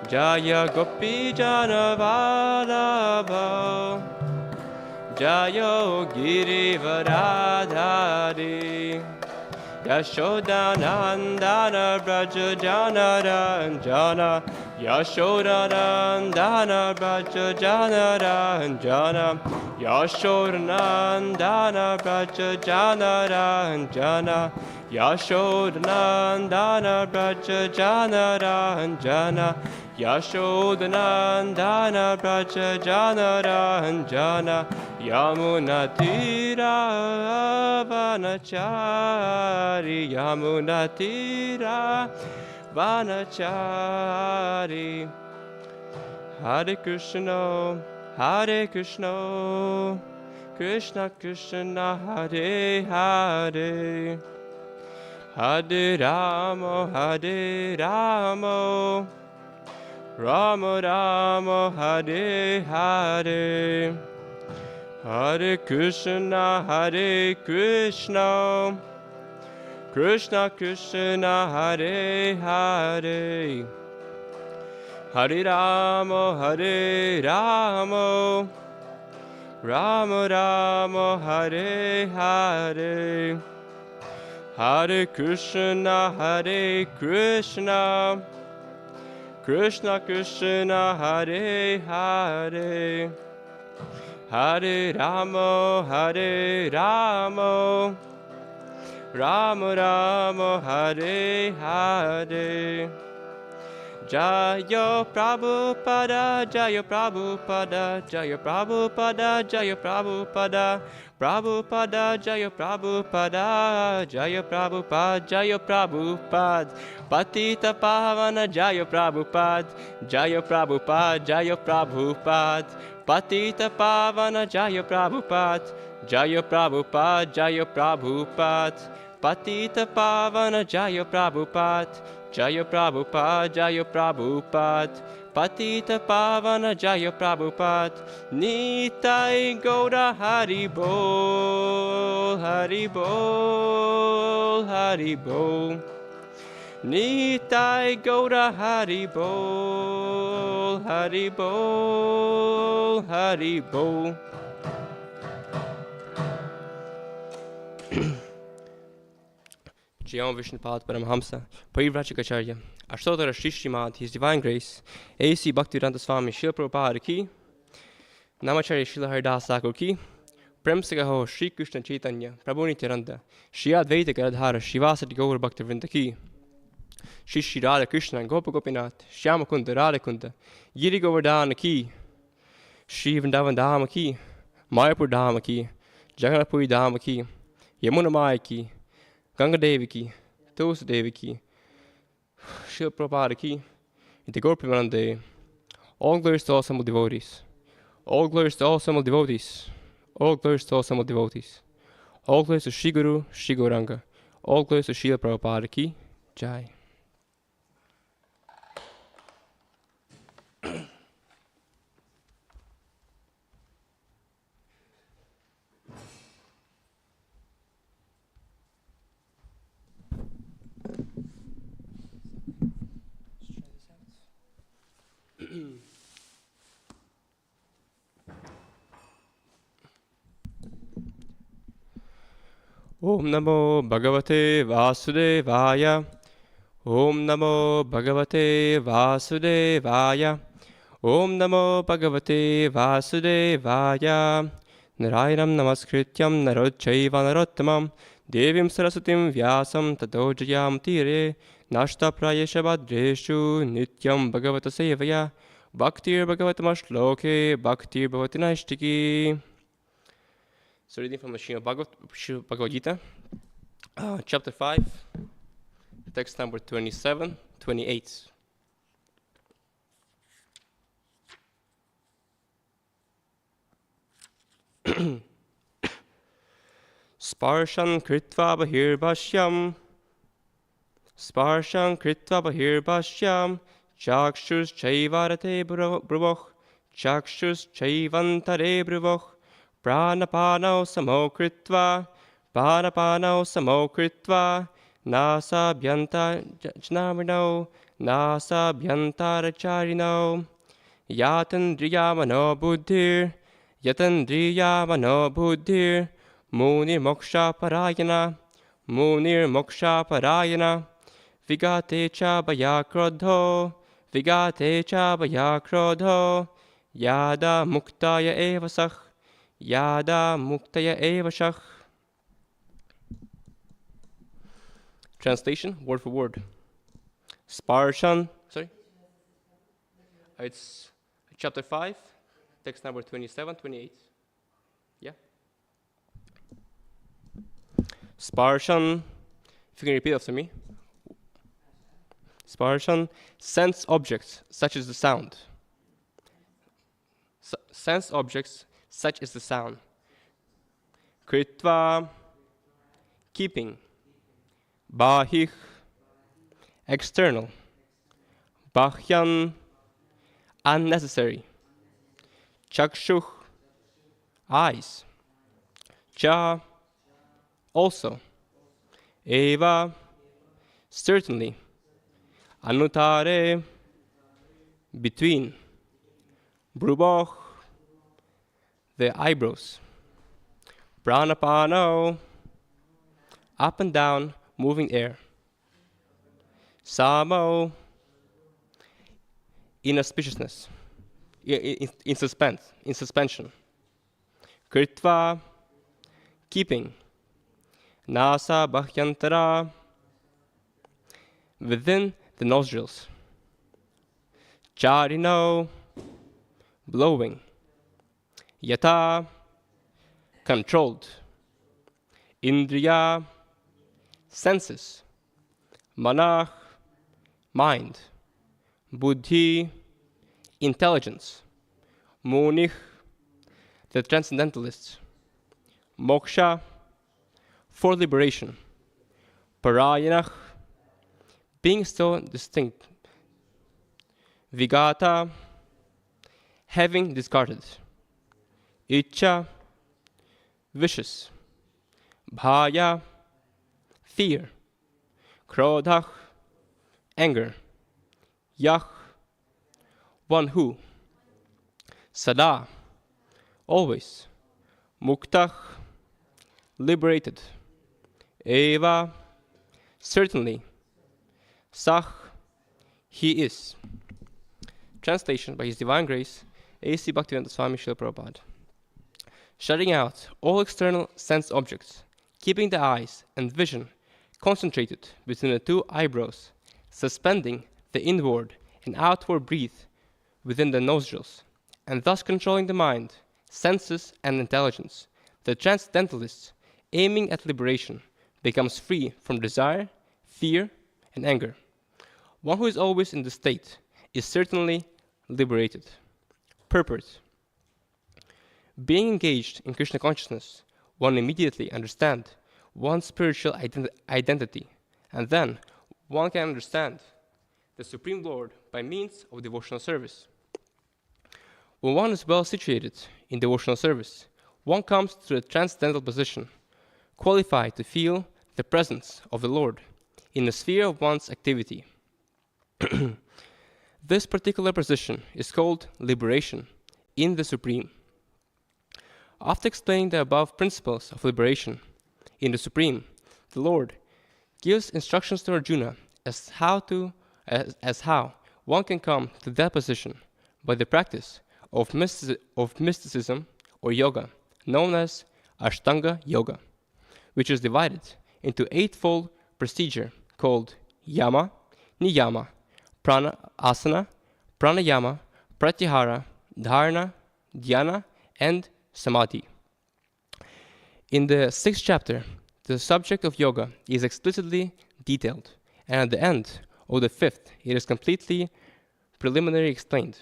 Jaya Gopi Jana Vallabha Jayo Girivardhari Yashodanandana Braja Jana Ranjana Yashodanandana Braja Jana Ranjana Yashodanandana Braja Jana Ranjana Yashodanandana Braja Jana Ranjana Yashodanandana Braja Jana Ranjana Yamunatira Vanachari Yamunatira Vanachari Hare Krishna Hare Krishna Krishna Krishna Hare Hare Hare Rama Hare Rama Rama Rama Hare Hare Hare Krishna Hare Krishna Krishna Krishna Hare Hare Hare Rama Hare Rama Rama Rama Hare Hare Hare Krishna Hare Krishna Krishna Krishna Hare Hare Hare Rama Hare Rama Rama Rama Hare Hare Jaya Prabhupada Jaya Prabhupada Jaya Prabhupada Jaya Prabhupada Prabhupada Jaya Prabhupada Jaya Prabhupada Jaya Prabhupada Patita Pavana Jaya Prabhupada Jaya Prabhupada Jaya Prabhupada Patita Pavana Jaya Prabhupada Jaya Prabhupada Jaya Prabhupada Patita Pavana Jaya Prabhupada Jaya Prabhupada Jaya Prabhupada Patita Pavana Jaya Prabhupada Nitai Gaura Hari Bol Hari Bol Hari Bol Nitai Gaura Hari Bol Hari Bol Hari Bol Jayam Vishnupad Paramahamsa, Parivrajacharya, Ashtotara Shishrimad, His Divine Grace, A.C. Bhaktivedanta Swami, Srila Prabhupada Ki, Namacharya Srila Haridas Thakur Ki, Prem Sagaho Shri Krishna Chaitanya, Prabhu Nityananda, Shri Advaita Gadadhara, Shivasati Gaur Bhaktivinoda Ki, Shri Shri Radha Krishna, Gopa Gopinath, Shyama Kunda, Radha Kunda, Giri Govardhana Ki, Shri Vrindavan Dhama Ki, Mayapur Dhama Ki, Jagannath Puri Dhama Ki, Yamuna Maya Ki, Ganga Devi Ki, Tulsi Devi Ki, Srila Prabhupada Ki, and the Gaur Premanande. All glories to all assembled devotees. All glories to all assembled devotees. All glories to all assembled devotees. All glories to Shri Guru, Shri Gauranga. All glories to Srila Prabhupada Ki. Jai. Om Namo Bhagavate Vasudevaya. Om Namo Bhagavate Vasudevaya. Om Namo Bhagavate Vasudevaya. Narayanam Namaskrityam Narochaiva Narottamam Devim Sarasatim Vyasam Tato Jayam Tire Nashta Prayesha Bhadreshu Nityam Bhagavata Sevaya Bhaktir Bhagavatam Shloke Bhaktir Bhagavati Naishtiki. So reading from the Srimad Bhagavad Gita, chapter 5, text number 27, 28. Sparshan kritva bahirbashyam chakshus chaivarate bruvoch chakshus chaivantare bruvoch Pranapanau samokritva Nasa Bhyanta Jnaminau nasa byantaracharino yatandriyamano buddhir yatandriyamano buddhir munir moksha parayana vigate cha bhaya krodho yada muktaya evasach. Translation, word for word. Sparshan, sorry? It's chapter 5, text number 27, 28. Yeah? Sparshan, if you can repeat after me. Sparshan, sense objects, such as the sound. Sense objects, such as the sound. Kritva, keeping. Bahih, external. Bahyan, unnecessary. Chakshuh, eyes. Cha, also. Eva, certainly. Anutare, between. Bruboh, the eyebrows. Pranapano, up and down, moving air. Samo, inauspiciousness, in suspension. Kritva, keeping. Nasa bhakyantara, within the nostrils. Charino, blowing. Yata, controlled. Indriya, senses. Manah, mind. Buddhi, intelligence. Munich, the transcendentalists. Moksha, for liberation. Parayanach, being still distinct. Vigata, having discarded. Icha, vicious. Bhaya, fear. Krodhah, anger. Yah, one who. Sada, always. Muktah, liberated. Eva, certainly. Sah, he is. Translation by His Divine Grace, A.C. Bhaktivedanta Swami Srila Prabhupada. Shutting out all external sense objects, keeping the eyes and vision concentrated between the two eyebrows, suspending the inward and outward breath within the nostrils, and thus controlling the mind, senses, and intelligence, the transcendentalist, aiming at liberation, becomes free from desire, fear, and anger. One who is always in this state is certainly liberated. Purport. Being engaged in Krishna consciousness, one immediately understands one's spiritual identity, and then one can understand the Supreme Lord by means of devotional service. When one is well situated in devotional service, one comes to the transcendental position, qualified to feel the presence of the Lord in the sphere of one's activity. This particular position is called liberation in the Supreme. After explaining the above principles of liberation in the Supreme, the Lord gives instructions to Arjuna as how one can come to that position by the practice of mysticism or yoga, known as Ashtanga Yoga, which is divided into eightfold procedure called Yama, Niyama, Prana Asana, Pranayama, Pratyahara, Dharana, Dhyana, and Samadhi. In the 6th chapter, the subject of yoga is explicitly detailed, and at the end of the 5th, it is completely preliminary explained.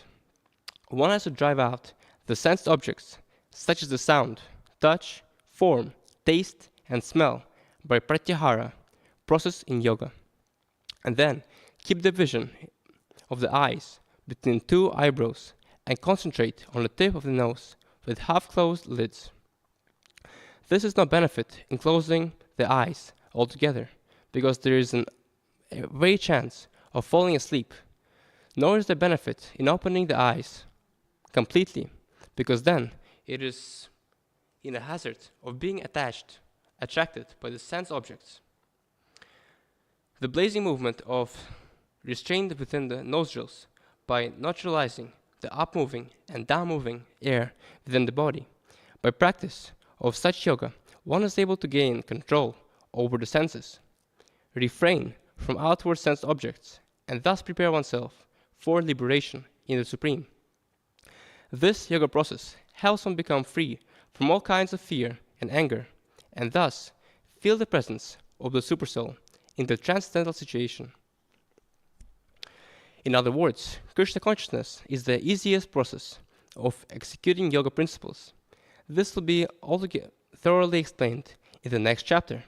One has to drive out the sensed objects, such as the sound, touch, form, taste, and smell, by pratyahara, process in yoga, and then keep the vision of the eyes between two eyebrows and concentrate on the tip of the nose with half-closed lids. This is no benefit in closing the eyes altogether, because there is a very chance of falling asleep, nor is there benefit in opening the eyes completely, because then it is in a hazard of being attracted by the sense objects. The blazing movement of restrained within the nostrils by neutralizing the up-moving and down-moving air within the body. By practice of such yoga, one is able to gain control over the senses, refrain from outward sense objects, and thus prepare oneself for liberation in the Supreme. This yoga process helps one become free from all kinds of fear and anger, and thus feel the presence of the Supersoul in the transcendental situation. In other words, Krishna consciousness is the easiest process of executing yoga principles. This will be altogether thoroughly explained in the next chapter.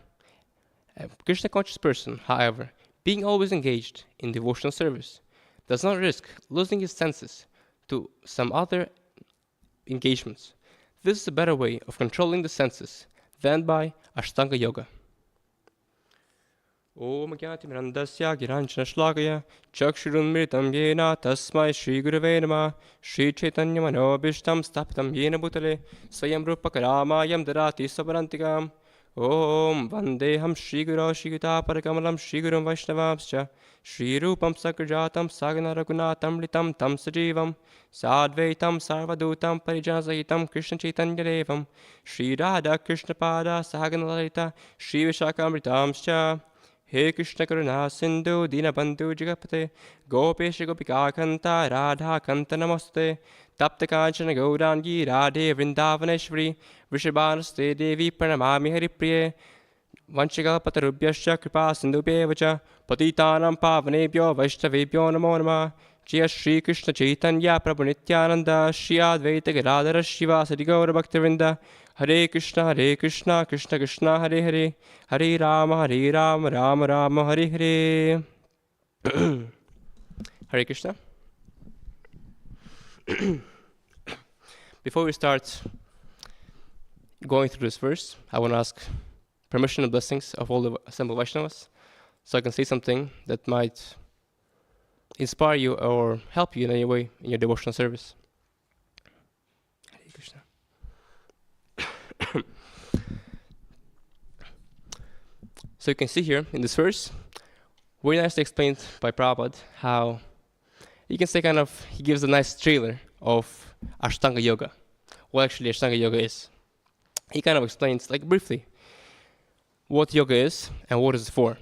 A Krishna conscious person, however, being always engaged in devotional service, does not risk losing his senses to some other engagements. This is a better way of controlling the senses than by Ashtanga Yoga. Om Gyatimirandasya Giranchana Shlagaya Chakshurunmritam Yena Tasmai Shri Gurave Namah Shri Chaitanya Manobishtam Stapitam Yena Bhutale Swayam Rupa Karamayam Darati Sabarantikam Om Vandeham Shri Guru Shri Gita Parakamalam Shri Gurum Vaishnavamscha Shri Rupam Sakrajatam Sagana Raghunatam Litam Tam Sajivam Sadvaitam Sarvadutam Parijanasahitam Krishna Chaitanya Devam Shri Radha Krishna Pada Sagana Lalita Shri Vishakamritamscha He Krishna Karuna Sindhu Dinabandhu Jagapate Gopesha Gopika Kanta Radha Kanta Namaste Tapta Kanchana Gaurangi Radhe Vrindavaneshwari Vrishabhanaste Devi Pranamami Haripriye Vanchikalpatarubhyascha Kripa Sindhubhyevacha Patitanam Pavanebhyo Vaishnavebhyo Namo Namah Jaya Shri Krishna Chaitanya Prabhu Nityananda Shri Advaita Gadadhara Shivasadi Gaura Bhaktivedanta Hare Krishna, Krishna Krishna, Hare Hare, Hare Rama, Rama Rama, Hare Hare. Hare Krishna. Before we start going through this verse, I want to ask permission and blessings of all the assembled Vaishnavas, so I can say something that might inspire you or help you in any way in your devotional service. Hare Krishna. So you can see here in this verse, very nicely explained by Prabhupada, how you can say he gives a nice trailer of Ashtanga Yoga, what actually Ashtanga Yoga is. He explains, briefly, what yoga is and what is it for.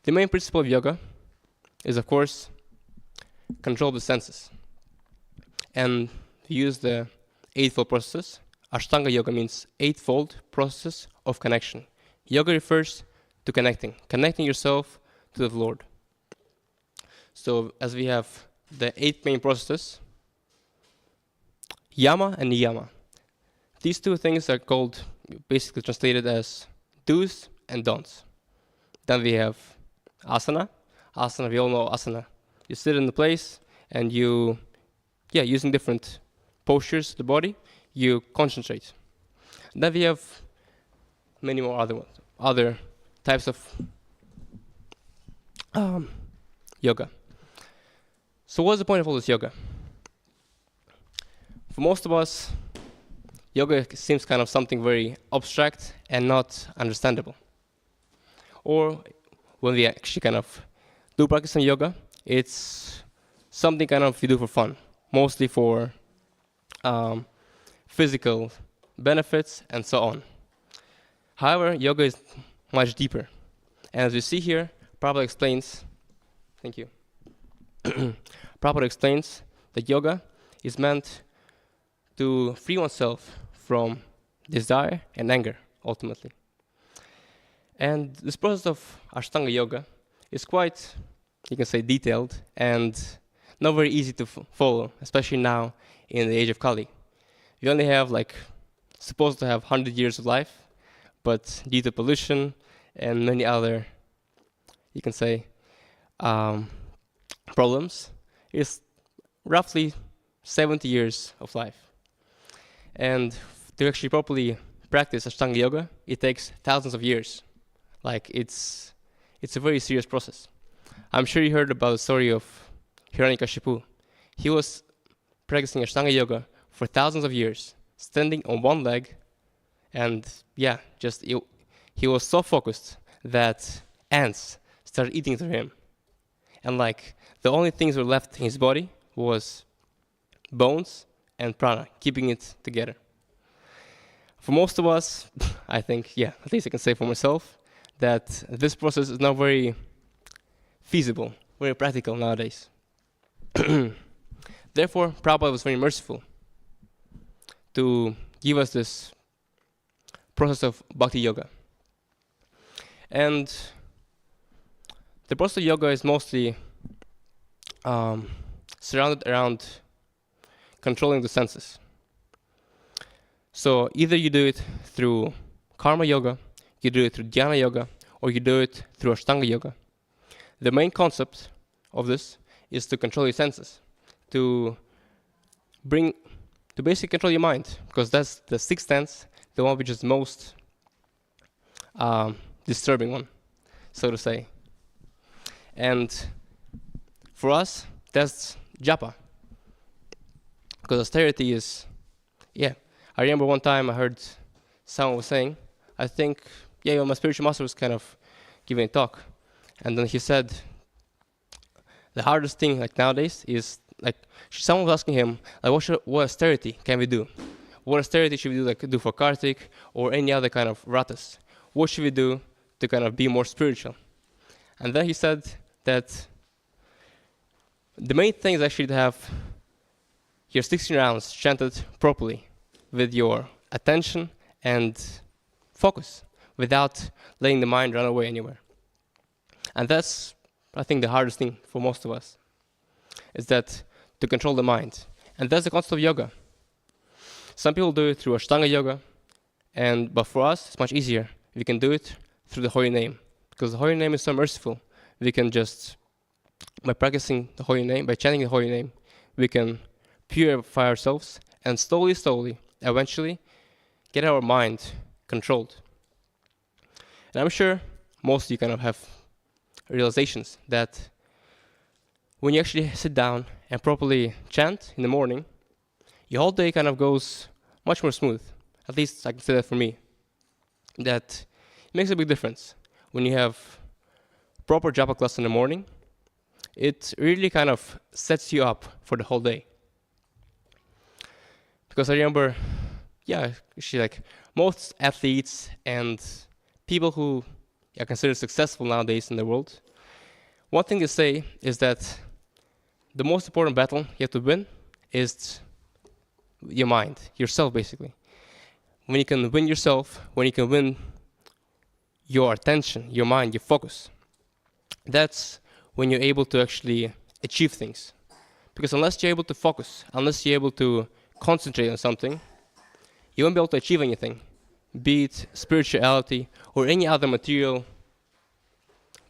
The main principle of yoga is, of course, control of the senses. And to use the eightfold processes, Ashtanga Yoga means eightfold process of connection. Yoga refers to connecting yourself to the Lord. So as we have the 8 main processes, Yama and Niyama. These two things are called, basically translated as do's and don'ts. Then we have Asana. Asana, we all know asana. You sit in the place and you, using different postures of the body, you concentrate. Then we have many more other types of yoga. So what's the point of all this yoga? For most of us, yoga seems something very abstract and not understandable. Or when we actually do practice some yoga, it's something we do for fun, mostly for physical benefits and so on. However, yoga is much deeper. And as you see here, Prabhupada explains, thank you. Prabhupada explains that yoga is meant to free oneself from desire and anger, ultimately. And this process of Ashtanga Yoga is quite, you can say, detailed and not very easy to follow, especially now in the age of Kali. We only have supposed to have 100 years of life, but due to pollution and many other, you can say, problems, it's roughly 70 years of life. And to actually properly practice Ashtanga Yoga, it takes thousands of years. It's a very serious process. I'm sure you heard about the story of Hiranyakashipu. He was practicing Ashtanga yoga for thousands of years, standing on one leg, and yeah, he was so focused that ants started eating through him. And like the only things were left in his body was bones and prana, keeping it together. For most of us, I think, yeah, at least I can say for myself, that this process is not very feasible, very practical nowadays. Therefore, Prabhupada was very merciful to give us this process of bhakti yoga. And the process of yoga is mostly surrounded around controlling the senses. So either you do it through karma yoga, you do it through dhyana yoga, or you do it through ashtanga yoga. The main concept of this is to control your senses, to basically control your mind, because that's the sixth sense, the one which is most disturbing one, so to say. And for us, that's japa, because austerity is, yeah. I remember one time I heard someone was saying, I think, yeah, my spiritual master was kind of giving a talk, and then he said, the hardest thing like nowadays is like someone was asking him like what austerity can we do? What austerity should we do for Kartik or any other kind of ratas? What should we do to kind of be more spiritual? And then he said that the main thing is actually to have your 16 rounds chanted properly with your attention and focus without letting the mind run away anywhere. And that's, I think, the hardest thing for most of us, is that to control the mind. And that's the concept of yoga. Some people do it through Ashtanga yoga, but for us, it's much easier. We can do it through the holy name, because the holy name is so merciful. We can just, by practicing the holy name, by chanting the holy name, we can purify ourselves and slowly, eventually, get our mind controlled. And I'm sure most of you kind of have realizations that when you actually sit down and properly chant in the morning, your whole day kind of goes much more smooth. At least I can say that for me. That it makes a big difference. When you have proper japa class in the morning, it really kind of sets you up for the whole day. Because I remember, yeah, actually like most athletes and people who are considered successful nowadays in the world, one thing they say is that the most important battle you have to win is your mind, yourself basically. When you can win yourself, when you can win your attention, your mind, your focus, that's when you're able to actually achieve things. Because unless you're able to focus, unless you're able to concentrate on something, you won't be able to achieve anything, be it spirituality or any other material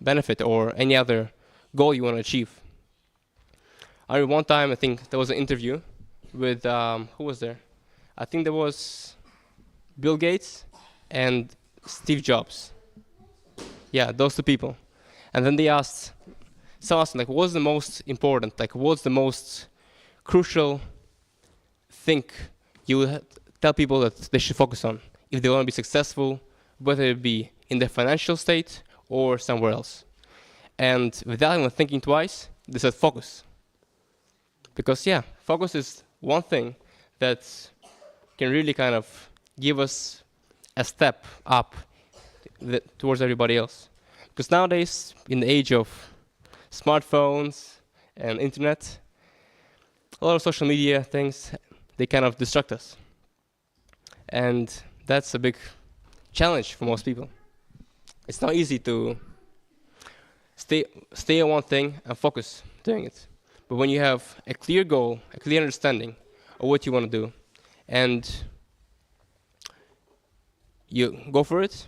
benefit or any other goal you want to achieve. I remember one time, I think there was an interview with, who was there? I think there was Bill Gates and Steve Jobs. Yeah, those two people. And then they asked, someone asked, like, what's the most important, like, what's the most crucial thing you would tell people that they should focus on if they want to be successful, whether it be in their financial state or somewhere else? And without even thinking twice, they said focus. Because yeah, focus is one thing that can really kind of give us a step up towards everybody else. Because nowadays, in the age of smartphones and internet, a lot of social media things, they kind of distract us. And that's a big challenge for most people. It's not easy to stay on one thing and focus doing it. But when you have a clear goal, a clear understanding of what you want to do, and you go for it,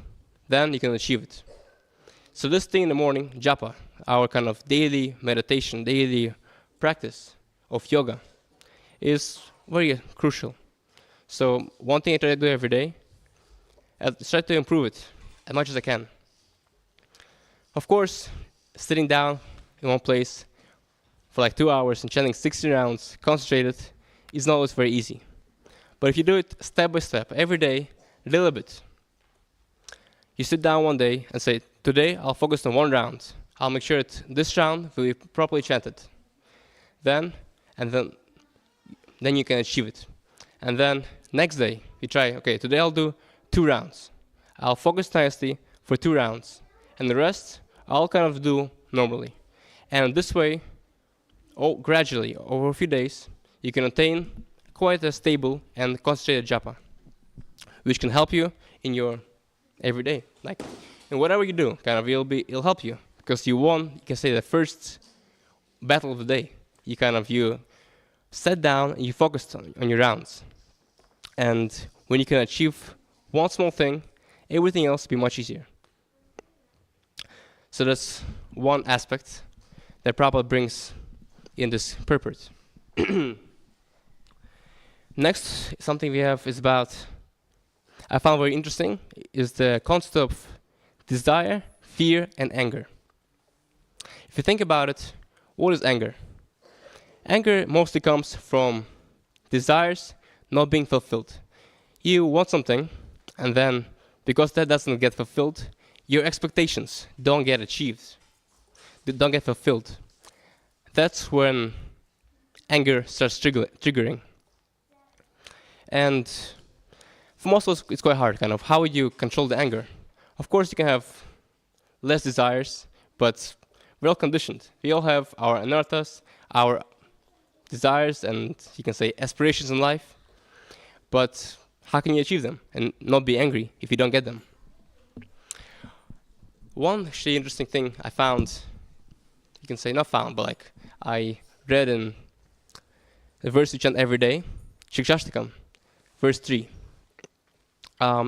then you can achieve it. So this thing in the morning, japa, our kind of daily meditation, daily practice of yoga, is very crucial. So one thing I try to do every day is try to improve it as much as I can. Of course, sitting down in one place for like 2 hours and chanting 60 rounds, concentrated, is not always very easy. But if you do it step by step, every day, a little bit, you sit down one day and say, today I'll focus on one round. I'll make sure that this round will be properly chanted. Then you can achieve it. And then next day, you try, okay, today I'll do 2 rounds. I'll focus nicely for 2 rounds. And the rest, I'll kind of do normally. And this way, gradually, over a few days, you can attain quite a stable and concentrated japa, which can help you in your everyday. Like, in whatever you do, kind of, it'll help you. Because you won, you can say, the first battle of the day. You sat down and you focused on your rounds. And when you can achieve one small thing, everything else will be much easier. So that's one aspect that Prabhupada brings in this purport. Next, something we have is about, I found very interesting, is the concept of desire, fear, and anger. If you think about it, what is anger? Anger mostly comes from desires not being fulfilled. You want something, and then because that doesn't get fulfilled, your expectations don't get achieved, don't get fulfilled. That's when anger starts triggering. And for most of us, it's quite hard, kind of. How would you control the anger? Of course, you can have less desires, but we're all conditioned. We all have our anarthas, our desires, and you can say aspirations in life. But how can you achieve them and not be angry if you don't get them? One actually interesting thing I found, you can say not found, but like I read in the verse we chant every day, Shikshashtakam, verse 3.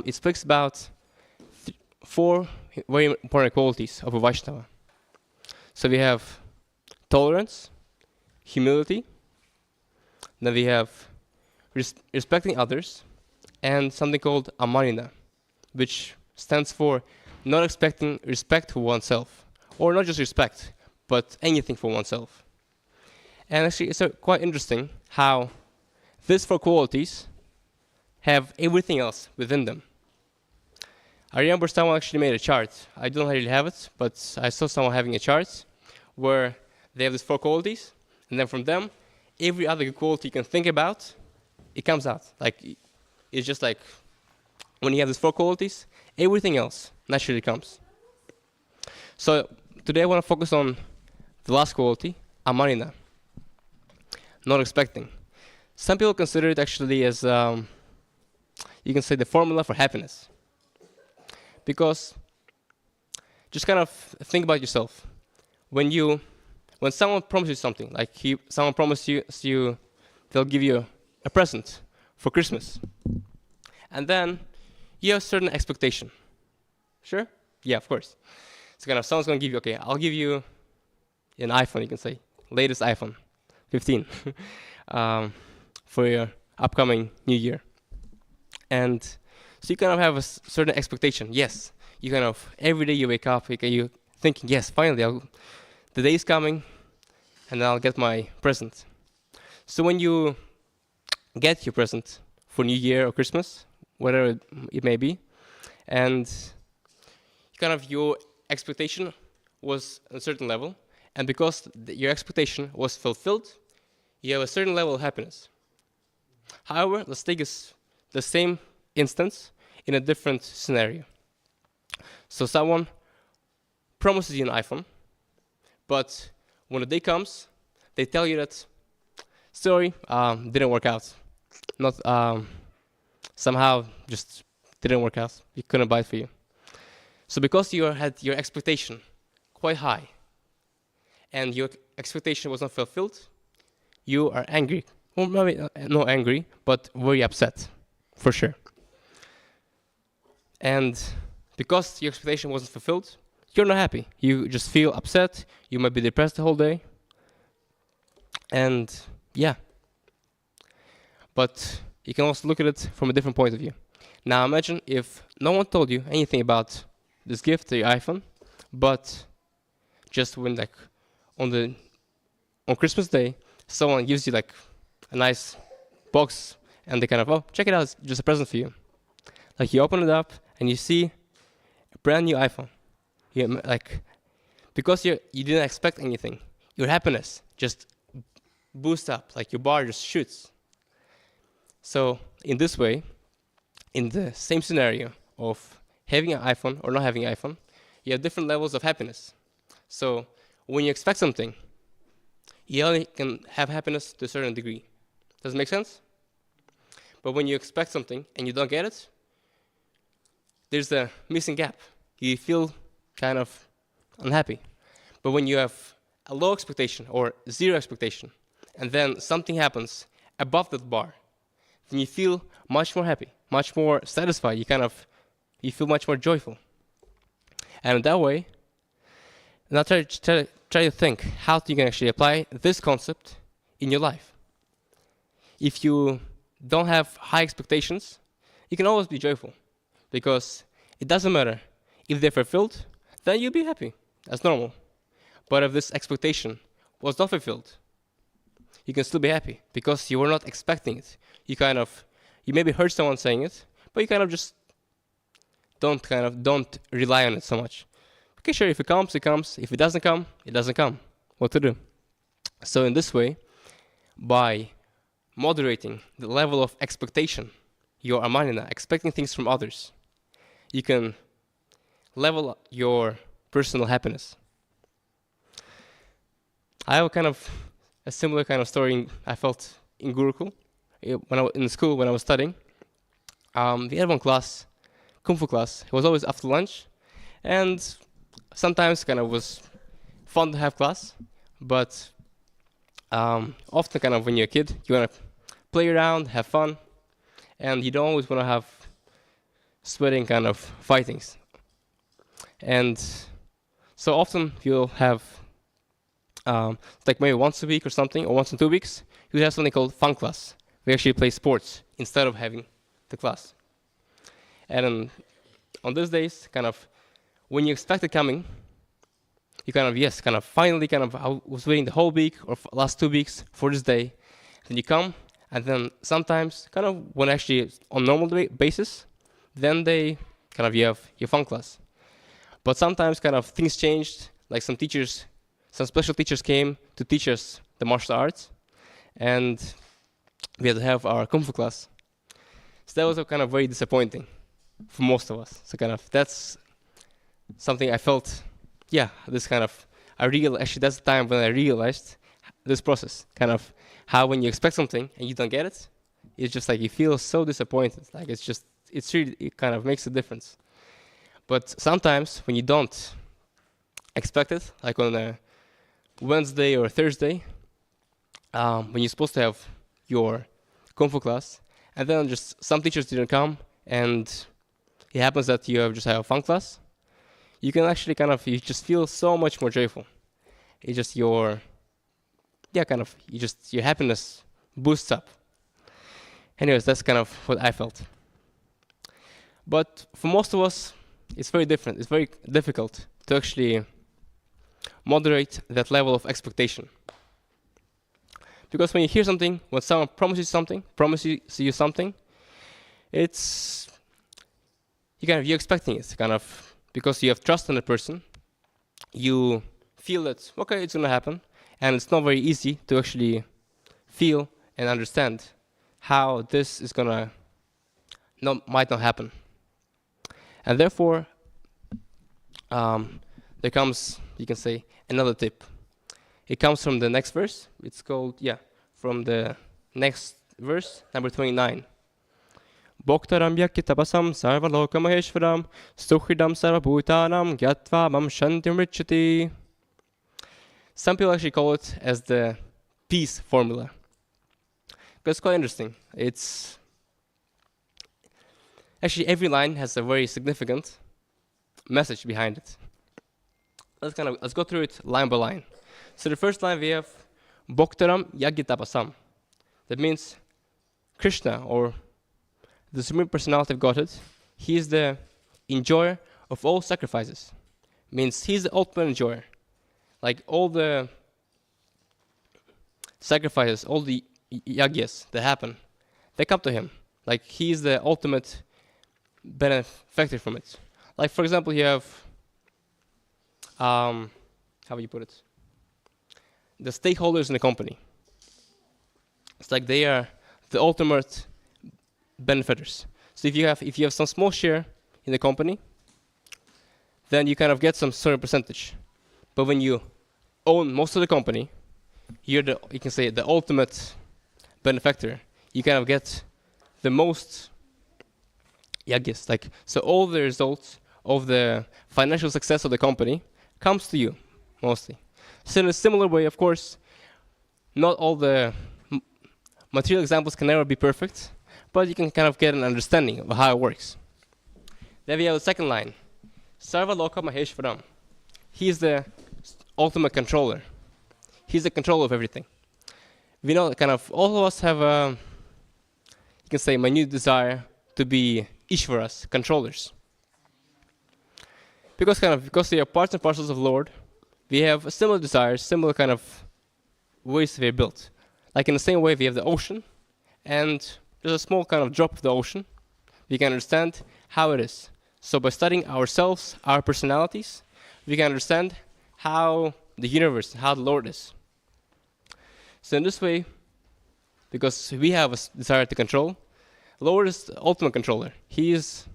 It speaks about 4 very important qualities of a Vaishnava. So we have tolerance, humility, then we have respecting others, and something called amarina, which stands for not expecting respect for oneself, or not just respect, but anything for oneself. And actually, it's quite interesting how these 4 qualities have everything else within them. I remember someone actually made a chart. I don't really have it, but I saw someone having a chart where they have these 4 qualities, and then from them, every other quality you can think about, it comes out. Like, it's just like when you have these 4 qualities, everything else naturally comes. So today I want to focus on the last quality, amarina, not expecting. Some people consider it actually as, you can say, the formula for happiness. Because just kind of think about yourself. When someone promises you something, like someone promises you they'll give you a present for Christmas, and then you have a certain expectation. Sure? Yeah, of course. So kind of someone's going to give you, okay, I'll give you an iPhone, you can say, latest iPhone 15 for your upcoming new year. And so you kind of have a certain expectation. Yes, you kind of, every day you wake up, you're thinking, yes, finally, the day is coming, and I'll get my present. So when you get your present for New Year or Christmas, whatever it may be, and kind of your expectation was at a certain level, and because your expectation was fulfilled, you have a certain level of happiness. However, let's take the same instance in a different scenario. So someone promises you an iPhone, but when the day comes, they tell you that, sorry, didn't work out. Not somehow just didn't work out. We couldn't buy it for you. So because you had your expectation quite high, and your expectation was not fulfilled, you are angry. Or maybe not angry, but very upset, for sure. And because your expectation wasn't fulfilled, you're not happy. You just feel upset. You might be depressed the whole day. And yeah. But you can also look at it from a different point of view. Now imagine if no one told you anything about this gift, the iPhone, but just when like on Christmas Day, someone gives you like a nice box, and they kind of, oh, check it out, it's just a present for you. Like you open it up and you see a brand new iPhone. Like because you didn't expect anything, your happiness just boosts up, like your bar just shoots. So in this way, in the same scenario of having an iPhone or not having an iPhone, you have different levels of happiness. So when you expect something, you only can have happiness to a certain degree. Does it make sense? But when you expect something and you don't get it, there's a missing gap. You feel kind of unhappy. But when you have a low expectation or zero expectation, and then something happens above that bar, then you feel much more happy, much more satisfied. You feel much more joyful. And in that way, now try to think how you can actually apply this concept in your life. If you don't have high expectations, you can always be joyful, because it doesn't matter if they're fulfilled, then you'll be happy. That's normal. But if this expectation was not fulfilled, you can still be happy because you were not expecting it. You maybe heard someone saying it, but you kind of just don't rely on it so much. Okay, sure, if it comes, it comes. If it doesn't come, it doesn't come. What to do? So in this way, by moderating the level of expectation, your amanina, expecting things from others, you can level up your personal happiness. I have a similar kind of story I felt in Gurukul, in school when I was studying. We had one class, Kung Fu class. It was always after lunch, and sometimes was fun to have class, but often when you're a kid, you want to play around, have fun, and you don't always want to have sweating fightings. And so often you'll have like maybe once a week or something, or once in 2 weeks, you have something called fun class. We actually play sports instead of having the class. And on these days, when you expect it coming, you finally I was waiting the whole week or last 2 weeks for this day. Then you come, and then sometimes when actually on normal basis, then you have your fun class. But sometimes things changed, like some special teachers came to teach us the martial arts, and we had to have our Kung Fu class. So that was very disappointing for most of us. So that's something I felt, actually that's the time when I realized this process, how when you expect something and you don't get it, it's just like you feel so disappointed. Like it makes a difference. But sometimes when you don't expect it, like on a Wednesday or Thursday, when you're supposed to have your Kung Fu class, and then just some teachers didn't come, and it happens that you just have a fun class, you can actually you just feel so much more joyful. It's just your happiness boosts up. Anyways, that's what I felt. But for most of us, it's very different. It's very difficult to actually moderate that level of expectation. Because when you hear something, when someone promises you something, it's you're expecting it, because you have trust in the person. You feel that okay, it's gonna happen, and it's not very easy to actually feel and understand how this is might not happen. And therefore, there comes, you can say, another tip. It comes from the next verse. It's called, from the next verse, number 29. Bhoktaram yakitabasam sarvaloka maheshvaram sukhidam sarvabhutanam gyatva mam shantim richati. Some people actually call it as the peace formula. Because it's quite interesting. It's actually every line has a very significant message behind it. Let's go through it line by line. So the first line we have Bhoktaram Yagitapasam. That means Krishna, or the Supreme Personality of Godhead, he is the enjoyer of all sacrifices. Means he's the ultimate enjoyer. Like all the sacrifices, all the yagyas that happen, they come to him. Like, he's the ultimate benefactor from it. Like, for example, you have, how would you put it? The stakeholders in the company. It's like they are the ultimate benefactors. So if you have some small share in the company, then you kind of get some certain percentage. But when you own most of the company, you can say the ultimate benefactor. You kind of get the most, like, so all the results of the financial success of the company comes to you, mostly. So in a similar way, of course, not all the material examples can never be perfect, but you can kind of get an understanding of how it works. Then we have the second line, Sarva Loka Maheshwaram. He's the ultimate controller. He's the controller of everything. We know that kind of all of us have a, you can say, minute desire to be Ishvaras, controllers. Because we are parts and parcels of the Lord, we have similar desires, similar kind of ways we are built. Like in the same way we have the ocean, and there's a small kind of drop of the ocean. We can understand how it is. So by studying ourselves, our personalities, we can understand how the universe, how the Lord is. So in this way, because we have a desire to control, Lord is the ultimate controller. He is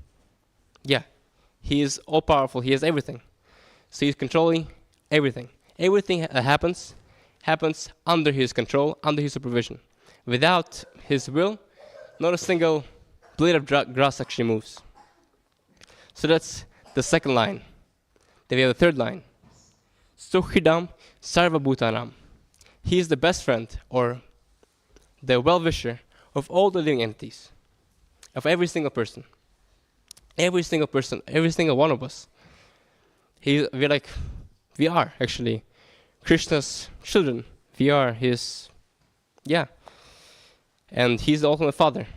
all powerful. He has everything. So he's controlling everything. Everything that happens under his control, under his supervision. Without his will, not a single blade of grass actually moves. So that's the second line. Then we have the third line. Sukhidam Sarva Bhutanam. He is the best friend or the well-wisher of all the living entities, of every single person. Every single person, every single one of us. We are actually Krishna's children. We are his, and he's the ultimate father.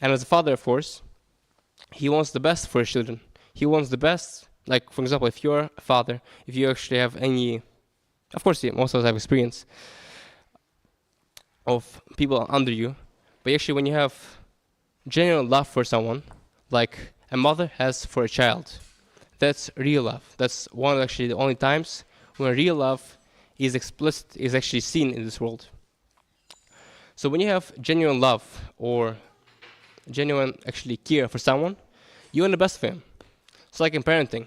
And as a father, of course, he wants the best for his children. He wants the best, like, for example, if you're a father, if you actually have any, of course, most of us have experience of people under you, but actually when you have genuine love for someone, like a mother has for a child, that's real love. That's one of actually the only times when real love is explicit, is actually seen in this world. So when you have genuine love or genuine actually care for someone, you want the best for him. It's like in parenting.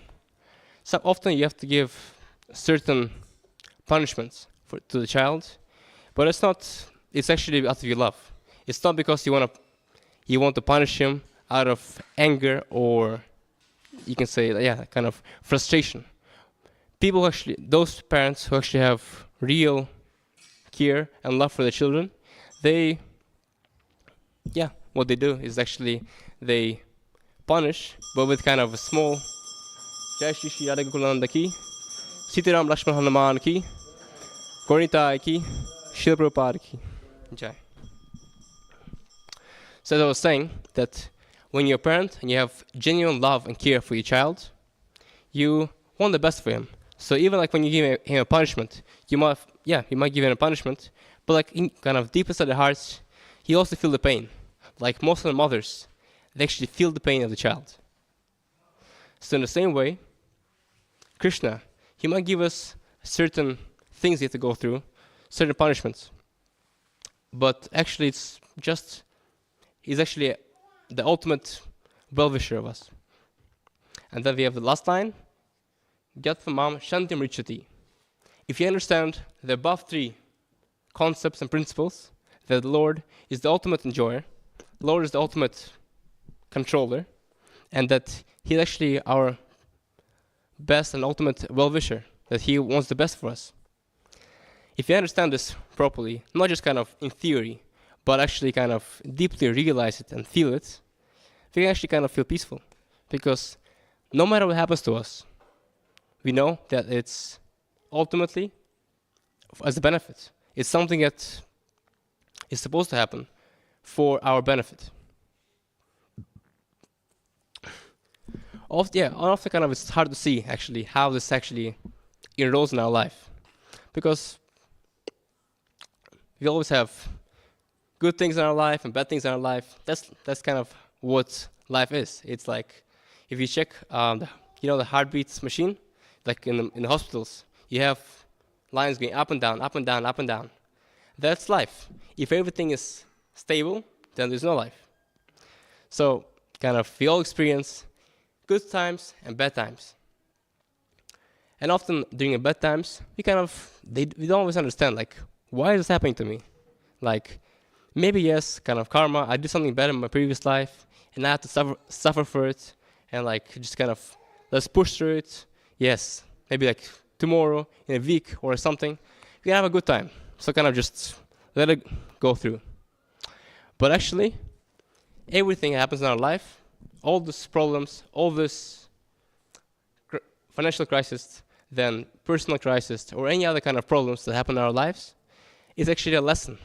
So often you have to give certain punishments to the child, but it's actually out of your love. It's not because you want to punish him out of anger or you can say, kind of frustration. Those parents who actually have real care and love for their children, what they do is actually they punish, but with kind of a small Jai Shri Shri Radha Gokulananda ki, Sitaram Lakshman Hanuman ki, Gauritai ki, Srila Prabhupada ki. Jai. So as I was saying, that when you're a parent and you have genuine love and care for your child, you want the best for him. So even like when you give him a punishment, you might give him a punishment, but like in kind of deep inside their hearts, he also feel the pain. Like most of the mothers, they actually feel the pain of the child. So in the same way, Krishna, he might give us certain things we have to go through, certain punishments. But actually he's actually the ultimate well-wisher of us. And then we have the last line, Gyatva Shantim Richati. If you understand the above three concepts and principles, that the Lord is the ultimate enjoyer, the Lord is the ultimate controller, and that he's actually our best and ultimate well-wisher, that he wants the best for us. If you understand this properly, not just kind of in theory, but actually kind of deeply realize it and feel it, we can actually kind of feel peaceful. Because no matter what happens to us, we know that it's ultimately as a benefit. It's something that is supposed to happen for our benefit. Often kind of it's hard to see actually how this actually enrolls in our life. Because we always have good things in our life and bad things in our life. That's kind of what life is. It's like if you check, the heartbeats machine, like in the hospitals, you have lines going up and down, up and down, up and down. That's life. If everything is stable, then there's no life. So kind of we all experience good times and bad times. And often during the bad times, we don't always understand, like, why is this happening to me? Like, maybe yes, kind of karma, I did something bad in my previous life, and I have to suffer for it, and like, just kind of, let's push through it. Yes, maybe like tomorrow, in a week or something, we can have a good time. So kind of just let it go through. But actually, everything that happens in our life, all these problems, all this financial crisis, then personal crisis, or any other kind of problems that happen in our lives, is actually a lesson.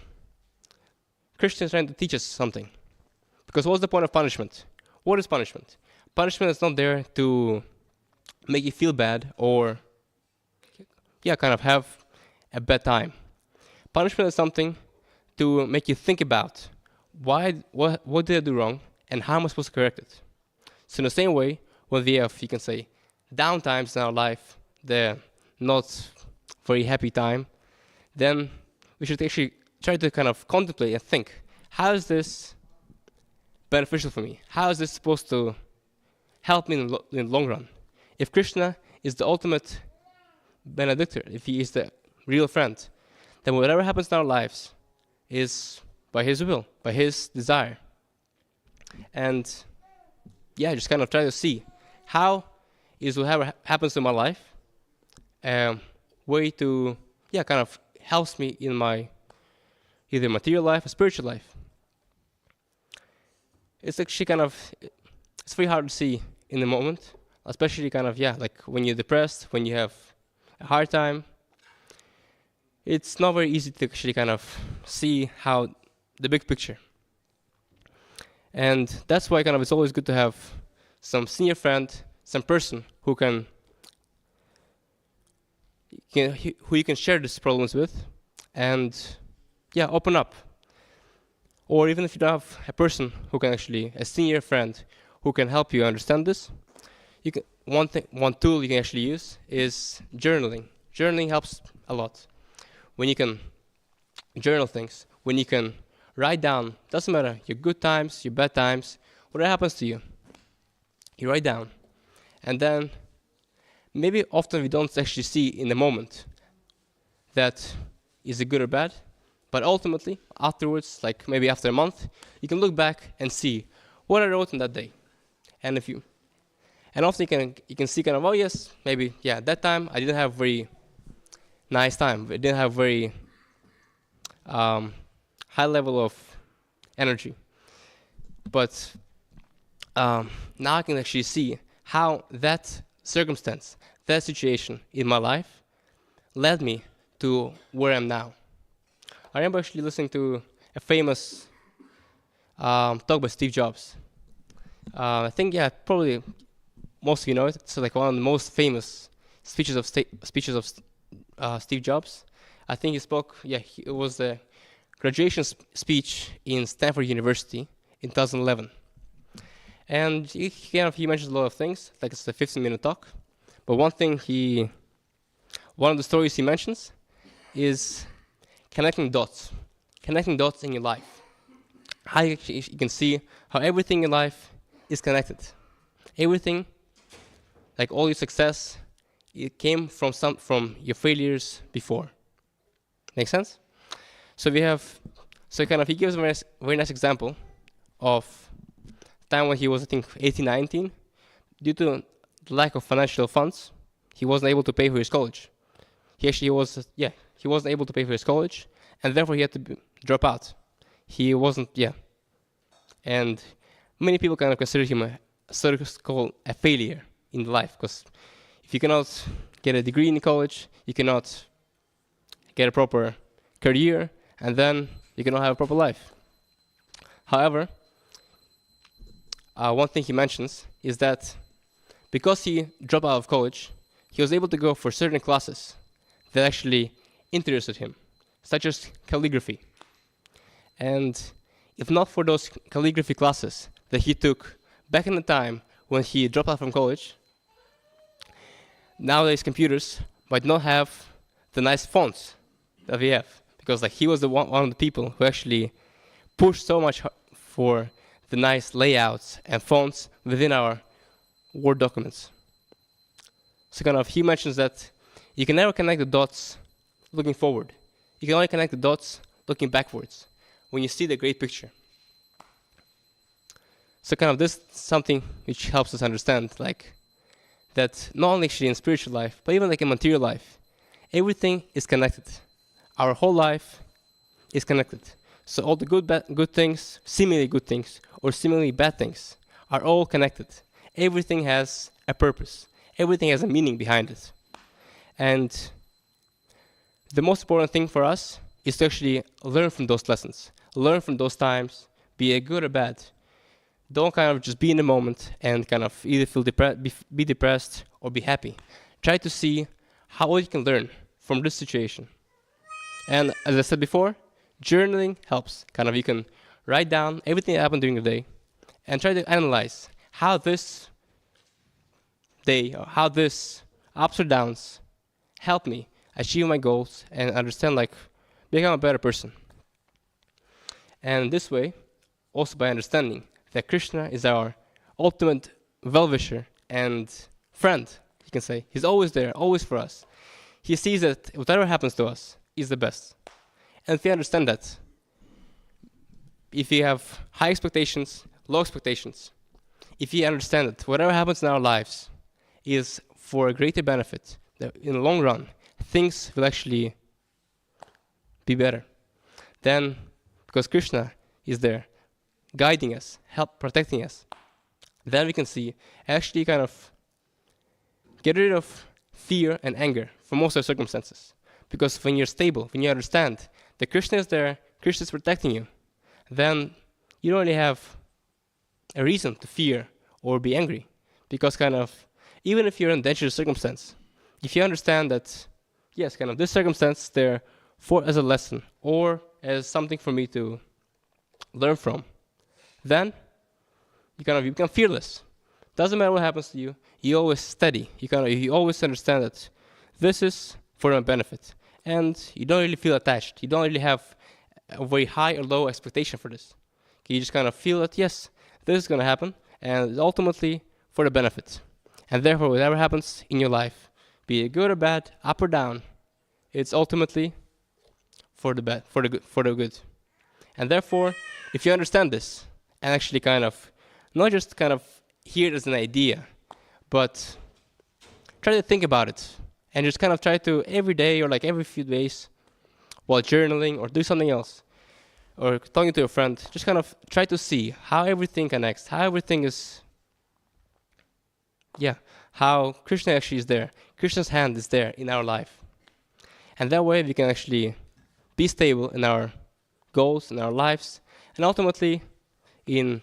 Christians are trying to teach us something. Because what's the point of punishment? What is punishment? Punishment is not there to make you feel bad or kind of have a bad time. Punishment is something to make you think about what did I do wrong and how am I supposed to correct it. So in the same way, when we have, you can say, down times in our life, the not very happy time, then we should actually try to kind of contemplate and think, how is this beneficial for me? How is this supposed to help me in the long run? If Krishna is the ultimate benedictor, if he is the real friend, then whatever happens in our lives is by his will, by his desire. And just kind of try to see how is whatever happens in my life way to kind of helps me in my either material life or spiritual life. It's actually kind of, it's very hard to see in the moment, especially kind of like when you're depressed, when you have a hard time. It's not very easy to actually kind of see how the big picture. And that's why kind of it's always good to have some senior friend, some person who you can share these problems with, and open up. Or even if you don't have a person who can actually, a senior friend who can help you understand this, one tool you can actually use is journaling. Journaling helps a lot. When you can journal things, when you can write down, doesn't matter, your good times, your bad times, whatever happens to you, you write down. And then maybe often we don't actually see in the moment that is it good or bad, but ultimately afterwards, like maybe after a month, you can look back and see what I wrote on that day. And often you can see kind of, oh yes, maybe that time I didn't have very nice time. I didn't have very high level of energy. But now I can actually see how that circumstance, that situation in my life led me to where I am now. I remember actually listening to a famous talk by Steve Jobs. I think, probably most of you know it. It's like one of the most famous speeches of Steve Jobs. I think he spoke, it was the graduation speech in Stanford University in 2011. And he mentions a lot of things, like it's a 15-minute talk. But one of the stories he mentions is connecting dots in your life. How you can see how everything in life is connected. Everything, like all your success, it came from your failures before. Make sense? So he gives a very nice example of time when he was, I think, 18, 19. Due to the lack of financial funds, he wasn't able to pay for his college. He wasn't able to pay for his college, and therefore he had to drop out. He wasn't, and many people kind of consider him a failure in life, because if you cannot get a degree in college, you cannot get a proper career, and then you cannot have a proper life. However, one thing he mentions is that because he dropped out of college, he was able to go for certain classes that actually interested him. such as calligraphy. And if not for those calligraphy classes that he took back in the time when he dropped out from college, nowadays computers might not have the nice fonts that we have, because like he was the one of the people who actually pushed so much for the nice layouts and fonts within our Word documents. So kind of he mentions that you can never connect the dots looking forward. You can only connect the dots looking backwards when you see the great picture. So kind of this is something which helps us understand like that not only actually in spiritual life, but even like in material life, everything is connected. Our whole life is connected. So all the good things, seemingly good things, or seemingly bad things are all connected. Everything has a purpose. Everything has a meaning behind it. And the most important thing for us is to actually learn from those lessons, learn from those times, be it good or bad. Don't kind of just be in the moment and kind of either feel be depressed or be happy. Try to see how you can learn from this situation. And as I said before, journaling helps. Kind of you can write down everything that happened during the day and try to analyze how this day or how this ups or downs help me achieve my goals and understand like become a better person. And this way, also by understanding that Krishna is our ultimate well-wisher and friend, you can say. He's always there, always for us. He sees that whatever happens to us is the best. And if you understand that, if you have high expectations, low expectations, if you understand that whatever happens in our lives is for a greater benefit, that in the long run, things will actually be better, then because Krishna is there, guiding us, protecting us, then we can see actually kind of get rid of fear and anger for most of the circumstances. Because when you're stable, when you understand that Krishna is there, Krishna is protecting you, then you don't really have a reason to fear or be angry. Because kind of, even if you're in a dangerous circumstance, if you understand that, yes, kind of this circumstance is there for as a lesson or as something for me to learn from, then you become fearless. Doesn't matter what happens to you, you're always steady. You always understand that this is for my benefit. And you don't really feel attached. You don't really have a very high or low expectation for this. You just kind of feel that, yes, this is going to happen, and it's ultimately for the benefit. And therefore, whatever happens in your life, be it good or bad, up or down, it's ultimately for the good. And therefore, if you understand this, and actually kind of, not just kind of hear it as an idea, but try to think about it, and just kind of try to every day or like every few days, while journaling or do something else, or talking to a friend, just kind of try to see how everything connects, how everything is, how Krishna actually is there. Krishna's hand is there in our life. And that way we can actually be stable in our goals, in our lives, and ultimately in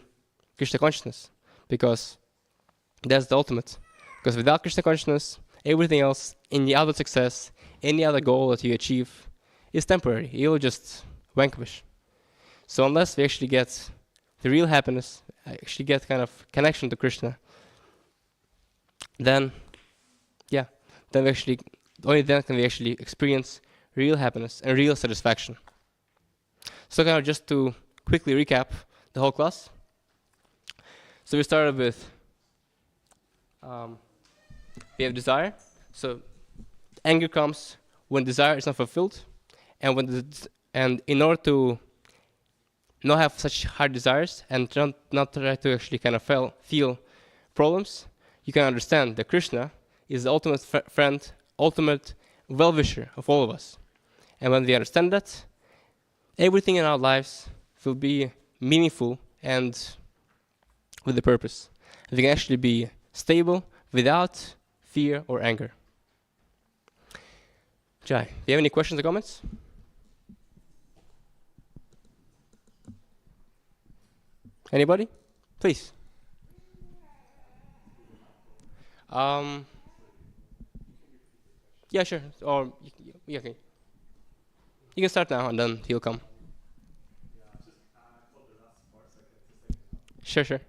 Krishna consciousness, because that's the ultimate. Because without Krishna consciousness, everything else, any other success, any other goal that you achieve is temporary. You'll just vanquish. So unless we actually get the real happiness, actually get kind of connection to Krishna, then only then can we actually experience real happiness and real satisfaction. So kind of just to quickly recap the whole class. So we started with, we have desire. So anger comes when desire is not fulfilled, and in order to not have such hard desires and not try to actually kind of feel problems, you can understand that Krishna is the ultimate friend, ultimate well-wisher of all of us. And when we understand that, everything in our lives will be meaningful and with a purpose. We can actually be stable without fear or anger. Jai, do you have any questions or comments? Anybody? Please. Yeah, sure. Or yeah, okay. You can start now, and then he'll come. Sure, sure.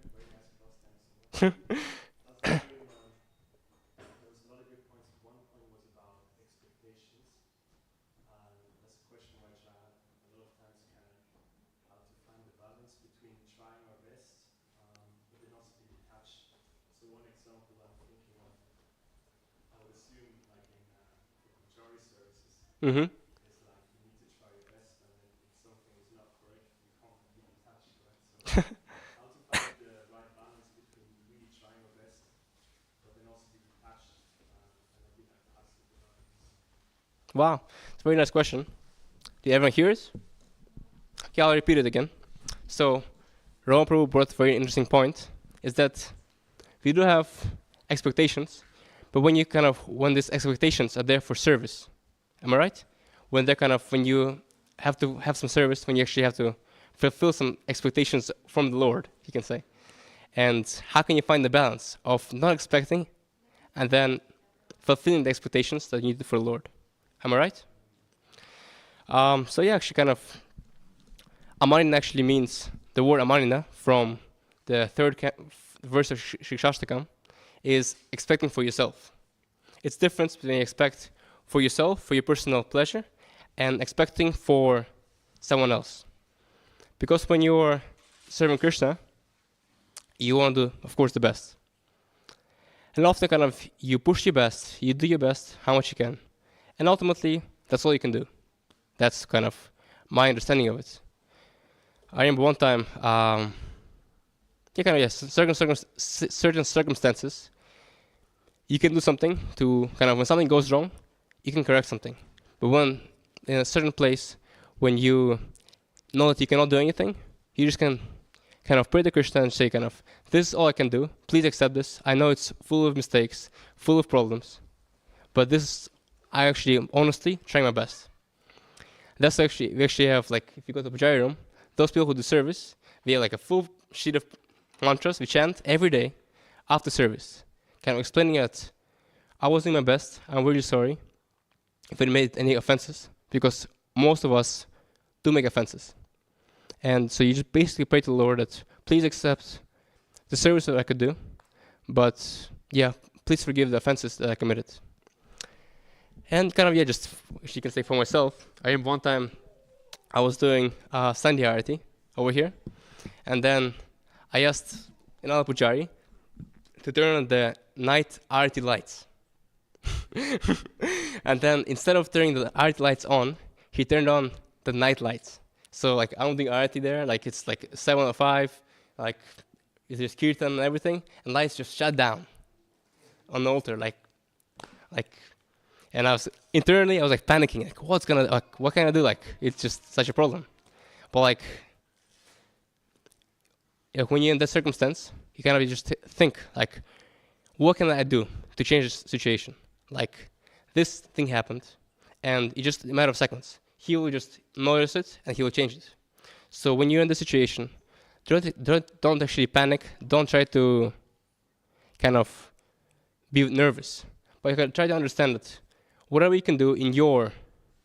Mm-hmm. Wow, it's a very nice question. Did everyone hear it? Okay, I'll repeat it again. So, Roma Prabhu brought a very interesting point, is that we do have expectations, but when these expectations are there for service, am I right? When you have to have some service, when you actually have to fulfill some expectations from the Lord, you can say. And how can you find the balance of not expecting and then fulfilling the expectations that you need for the Lord? Am I right? So yeah, actually Amanina actually means, the word Amanina from the third verse of Shikshashtakam is expecting for yourself. It's difference between expect for yourself, for your personal pleasure, and expecting for someone else. Because when you're serving Krishna, you want to do, of course, the best. And often you push your best, you do your best, how much you can. And ultimately, that's all you can do. That's kind of my understanding of it. I remember one time, certain circumstances, you can do something to when something goes wrong, you can correct something. But when in a certain place, when you know that you cannot do anything, you just can pray to Krishna and say this is all I can do. Please accept this. I know it's full of mistakes, full of problems, but I actually honestly trying my best. We actually have if you go to the Pujari room, those people who do service, we have a full sheet of mantras we chant every day after service, explaining that I was doing my best. I'm really sorry if it made any offenses, because most of us do make offenses. And so you just basically pray to the Lord that please accept the service that I could do, but yeah, please forgive the offenses that I committed. And just you can say for myself, I remember one time I was doing Sandhya Arati over here, and then I asked another Pujari to turn on the night Arati lights. And then instead of turning the Arati lights on, he turned on the night lights. So I'm doing Arati there, it's 7:05, there's kirtan and everything, and lights just shut down on the altar, and I was panicking, what can I do? It's just such a problem. But when you're in that circumstance, you just think what can I do to change this situation? This thing happened, and it's just a matter of seconds. He will just notice it, and he will change it. So when you're in this situation, don't actually panic. Don't try to be nervous. But you can try to understand that whatever you can do in your,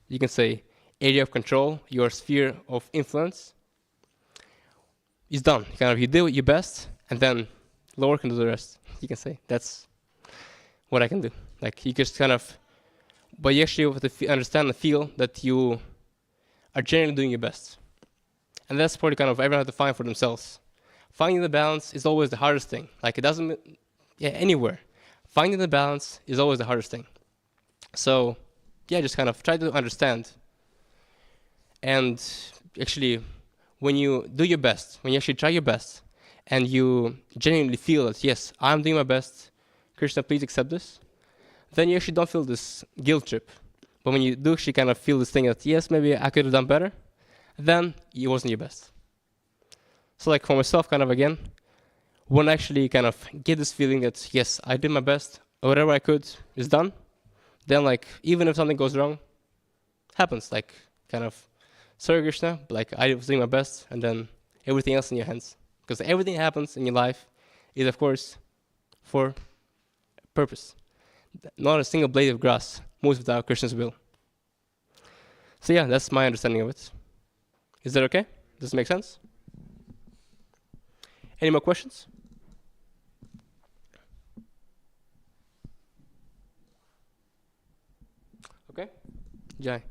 you can say, area of control, your sphere of influence, is done. You do your best, and then Lord can do the rest. You can say that's what I can do. You just but you actually have to understand and feel that you are generally doing your best. And that's probably everyone has to find for themselves. Finding the balance is always the hardest thing. It doesn't, anywhere. Finding the balance is always the hardest thing. So, just try to understand. And actually, when you do your best, when you actually try your best, and you genuinely feel that, yes, I'm doing my best, Krishna, please accept this, then you actually don't feel this guilt trip. But when you do actually feel this thing that, yes, maybe I could have done better, then it wasn't your best. So for myself, again, when I actually get this feeling that, yes, I did my best, or whatever I could is done, then even if something goes wrong, happens. Sorry Krishna, I was doing my best, and then everything else in your hands. Because everything that happens in your life is, of course, for purpose. Not a single blade of grass moves without Krishna's will. So yeah, that's my understanding of it. Is that okay? Does it make sense? Any more questions? Okay. Jai.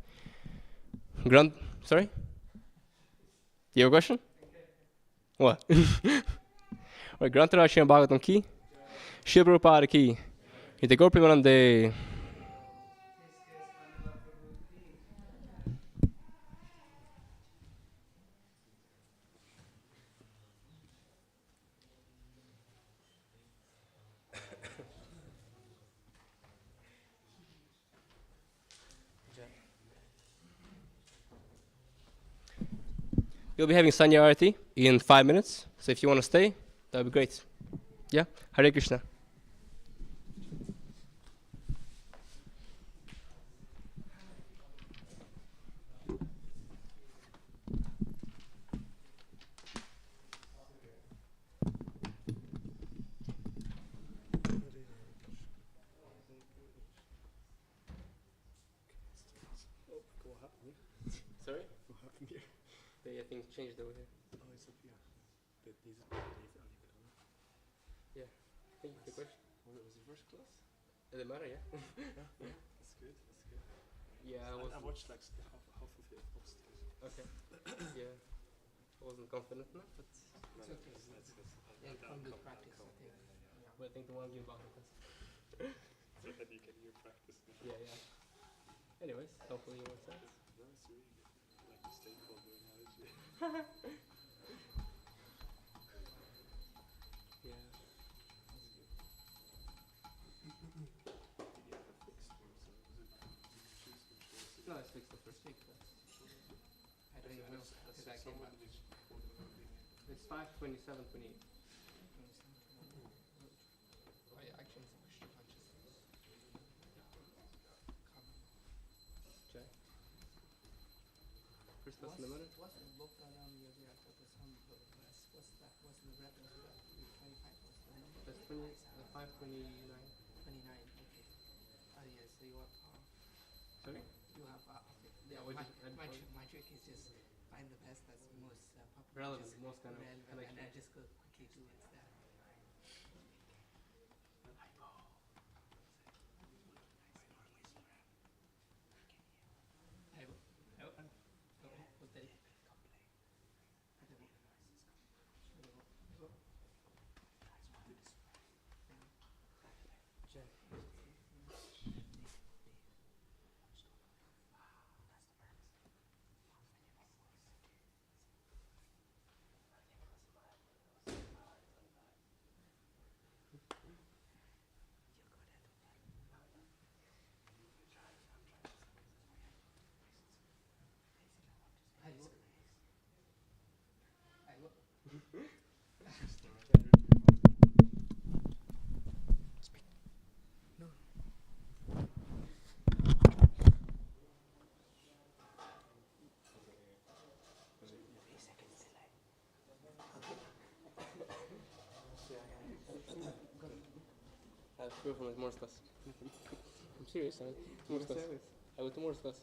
Grant. Sorry. You have a question? What? Right. Grantara Shyam Bhagavatam ki. Shri Prabhupada ki. Ite Gaur Premanande. We'll be having Sanya Arati in 5 minutes. So if you want to stay, that would be great. Yeah? Hare Krishna. Sorry? I think changed over here. Oh, it's up here. These Yeah. Thank you for the question. Was it first class? Does it matter, yeah? Yeah, that's good. That's good. Yeah, I watched like half of it upstairs. Okay. Yeah. I wasn't confident enough, but No, It's okay. that's good. Yeah, come with practice, I think. but I think the one give back the test. So that you can hear practice. Yeah, yeah. Anyways, hopefully it works out. No, it's really good. Like the stakeholder analogy. Yeah. Did you have a fixed one? So was it, you could choose which ones? No, it's fixed the first week. I don't even know, because I came someone out. which order would be. It's 5, 27, 28. Oh, yeah, actually, it's Krishna consciousness. Jai. First class in the morning? What's the book that yogi after the sun? What's that? What's the reference to that? 25 was the number? That's 20, 529. 29, okay. Oh, yeah, so you have, Sorry? you have, okay. Yeah, my, just add my, point. my trick is just find the best that's most popular. Relevant, just most kind of relevant, connection. and I just go quickly towards that. I have to go for my tomorrow's class. I'm serious, I tomorrow's class. I will tomorrow's class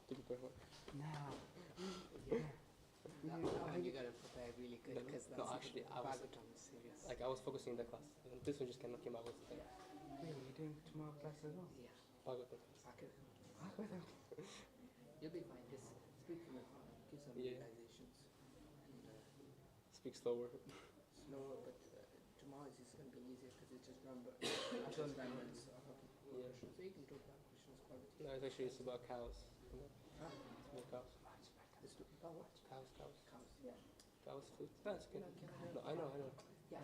to prepare for. That one you gotta prepare really good, because No, actually, I was serious. like I was focusing on the class. And this one just came out with the Wait, you're doing tomorrow class as well? Yeah. Bhagavatam class. You'll be fine. Just speak from the heart. Give some Yeah. realizations. And Speak slower. slower, but tomorrow is just going to be easier because it's just remember. Just remembrance of Yeah. Krishna. So you can talk about Krishna's quality. No, it's actually it's about cows. Huh? It's about cows. It's about what? Cows. Cows. Yeah. Cows food. That's good. No, I know. Yeah.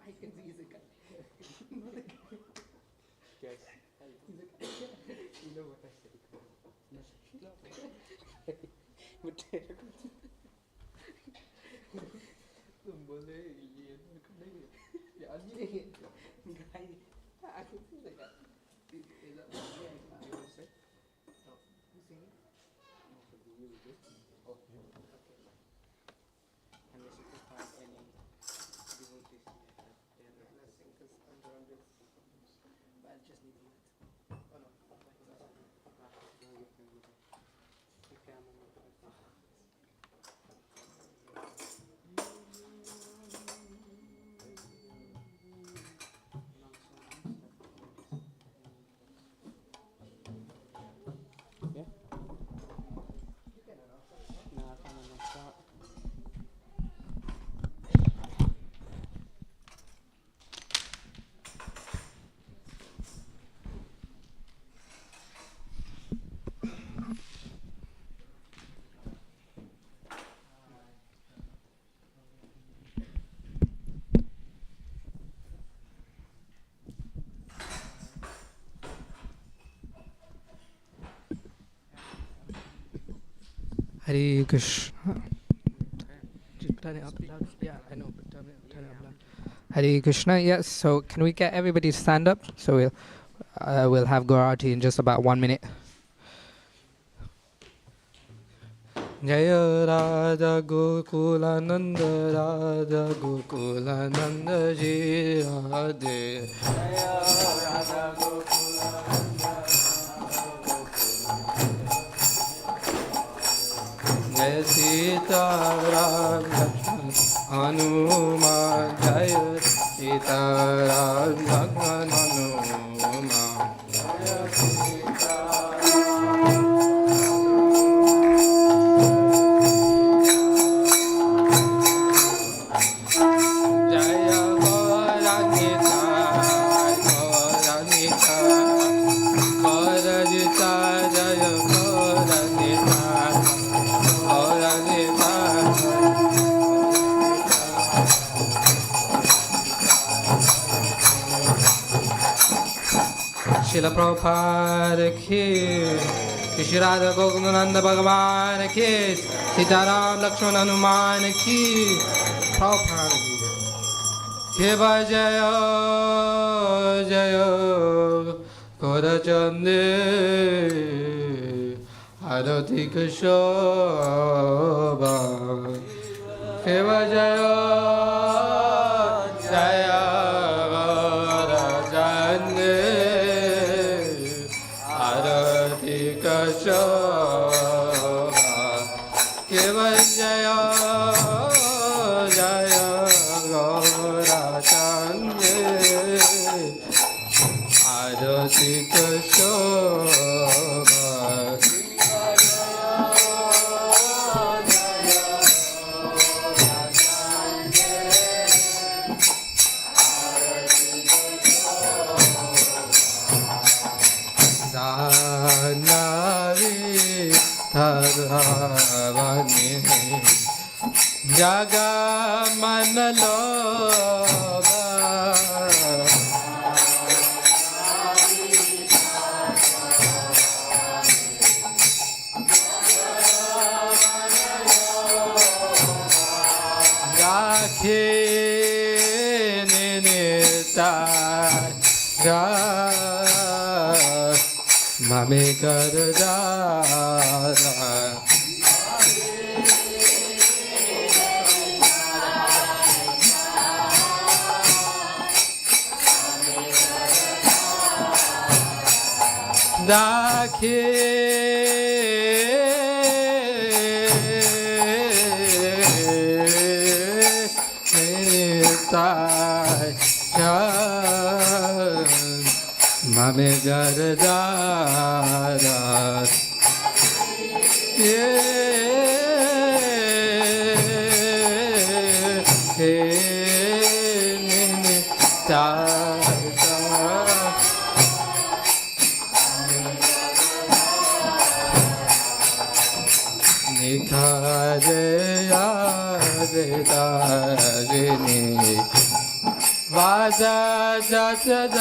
I can see he's a guy. Guys. He's a guy. You know what I said. No. But तुम बोले ये नहीं यार ये guy I can see the guy. Is that what you want to say? No. Who's singing? Oh, okay. And we should find any devotees they are blessing because I'm around it. But I just need to let. Oh no. Hare Krishna. Just turn it up loud. Yeah, I know, but turn it up loud. Hare Krishna. Yes. So can we get everybody to stand up? So we'll have Gaurati in just about 1 minute. Jaya Radha Gokulananda Radha Gokulananda Ji Radhe. Jaya Radha Gokulananda Jaya Sita Ram Lakshman Hanuman Jaya Sita Ram Lakshman Hanuman Jaya Sita Srila Prabhupada ki, Shri Radha Gokunanda Bhagavan ki, Sitaram Lakshman Hanuman ki, Prabhupada ki. Keva Jaya Jaya Kodachande Arati Kashobha Keva Jaya Jaya Kodachande Arati Kashobha Keva Jaya Jaya Gaurachande Arati Kashobha Danavi Tadhavani Jaga Manaloba Rakhe Ninita Mame Kardara Dakhe Tai Mame Gardara Vada Jatadara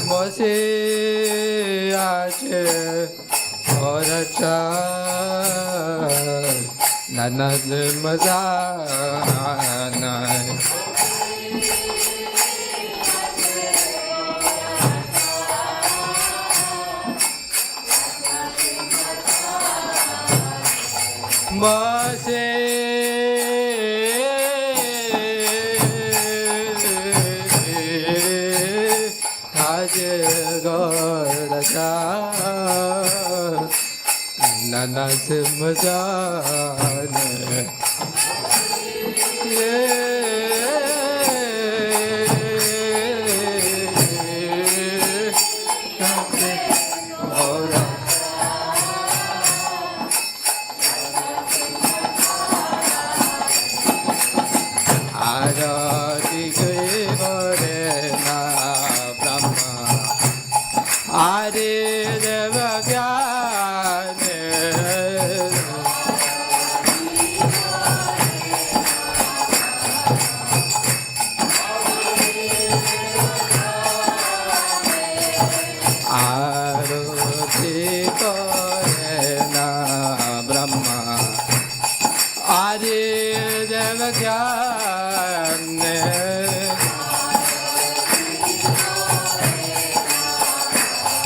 Mose Ache Oracha Nanad Mazana Mase Haj Gauraja Nana Simjan